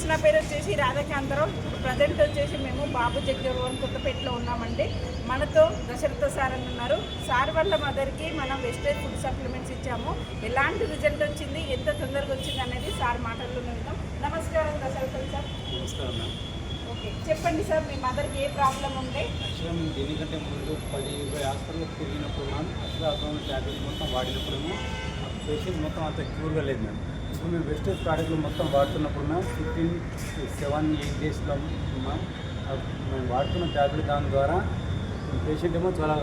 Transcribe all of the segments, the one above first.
Friends, నా పేరు వచ్చేసి రాధాకాంతరావు. ఇప్పుడు ప్రజెంట్ వచ్చేసి మేము బాబు జగ్జర్ వన్ కొత్తపేటలో ఉన్నామండి. మనతో దశరథ సార్ అని ఉన్నారు. సార్ వాళ్ళ మదర్కి మనం వెస్టేజ్ ఫుడ్ సప్లిమెంట్స్ ఇచ్చాము. ఎలాంటి రిజల్ట్ వచ్చింది, ఎంత తొందరగా వచ్చింది అనేది సార్ మాటల్లో విందాం. నమస్కారం దశరథ సార్. నమస్కారం మ్యామ్. ఓకే, చెప్పండి సార్, మీ మదర్కి ఏ ప్రాబ్లం ఉండే? యాక్చువల్గా మేము దీనికంటే ముందు 10-20 హాస్పిటల్కి తిరిగినప్పుడు మ్యామ్ అసలు ట్యాబ్లెట్ మొత్తం వాడినప్పుడు పేషెంట్ మొత్తం అంత క్యూర్గా లేదు మ్యామ్. ఇప్పుడు మేము వెస్టేజ్ ప్రోడక్ట్లు మొత్తం వాడుతున్నప్పుడు మ్యామ్ 7-8 డేస్లో మ్యామ్ మేము వాడుతున్న ట్యాబ్లెట్ దాని ద్వారా పేషెంట్ ఏమో చాలా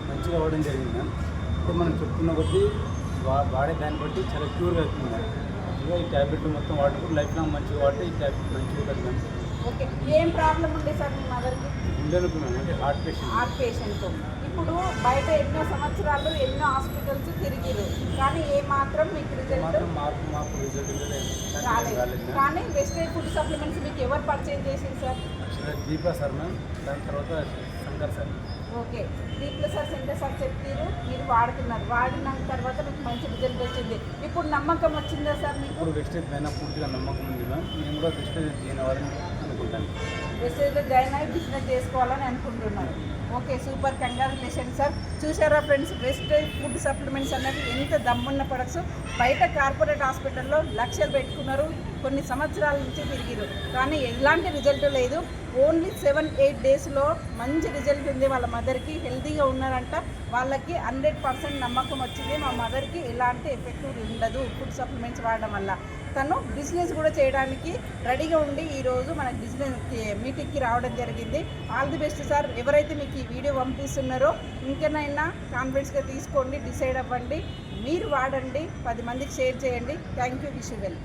మంచిగా అవ్వడం జరిగింది మ్యామ్. అంటే మనం చెప్తున్న కొద్దీ వాడే దాన్ని బట్టి చాలా క్యూర్గా అవుతుంది మ్యామ్. ఇక ఈ ట్యాబ్లెట్లు మొత్తం వాడుకుంటూ లైఫ్ లాంగ్ మంచిగా వాడితే ఈ ట్యాబ్లెట్ మంచిగా ఉంటుంది మ్యామ్. ఓకే, ఏం ప్రాబ్లం ఉండే సార్ మీ మదర్కి? గుండె నొప్పి మ్యామ్, అంటే హార్ట్ పేషెంట్. ఇప్పుడు బయట ఎన్నో సంవత్సరాలు ఎన్నో హాస్పిటల్స్ తిరిగిరు, కానీ ఏ మాత్రం మీకు రిజల్ట్ రాలేదు. కానీ వెస్టేజ్ ఫుడ్ సప్లిమెంట్స్ మీకు ఎవరు పర్చేజ్ చేసింది సార్? దీపా సార్ మ్యామ్, దాని తర్వాత శంకర్ సార్. ఓకే, దీంట్లో సార్ సెంటర్ సార్ చెప్తారు, మీరు వాడుతున్నారు. వాడిన తర్వాత మీకు మంచి రిజల్ట్ వచ్చింది. ఇప్పుడు నమ్మకం వచ్చిందా సార్ మీకు? ఇప్పుడు వెస్టేజ్ పైన పూర్తిగా నమ్మకం ఉంది మ్యామ్. నేను కూడా వెస్టేజ్ జాయిన్ అవ్వాలని అనుకుంటాను. వెస్టేజ్లో జాయిన్ అయ్యి బిజినెస్ చేసుకోవాలని అనుకుంటున్నారు. Okay, super, congratulation sir. చూసారా ఫ్రెండ్స్, వెస్టేజ్ ఫుడ్ సప్లిమెంట్స్ అనేది ఎంత దమ్మున్న ప్రొడక్ట్స్. బయట కార్పొరేట్ హాస్పిటల్లో లక్షలు పెట్టుకున్నారు, కొన్ని సంవత్సరాల నుంచి తిరిగిరు, కానీ ఎలాంటి రిజల్ట్ లేదు. ఓన్లీ 7-8 డేస్లో మంచి రిజల్ట్ ఉంది. వాళ్ళ మదర్కి హెల్తీగా ఉన్నారంట. వాళ్ళకి 100% నమ్మకం వచ్చింది. మా మదర్కి ఎలాంటి ఎఫెక్ట్ ఉండదు ఫుడ్ సప్లిమెంట్స్ వాడడం వల్ల. తను బిజినెస్ కూడా చేయడానికి రెడీగా ఉండి ఈరోజు మన బిజినెస్ మీటింగ్కి రావడం జరిగింది. All the best sir. ఎవరైతే మీకు ఈ వీడియో పంపిస్తున్నారో ఇంకనైనా కాన్ఫిడెన్స్గా తీసుకోండి, డిసైడ్ అవ్వండి, మీరు వాడండి, 10 మందికి షేర్ చేయండి. Thank you, wish you well.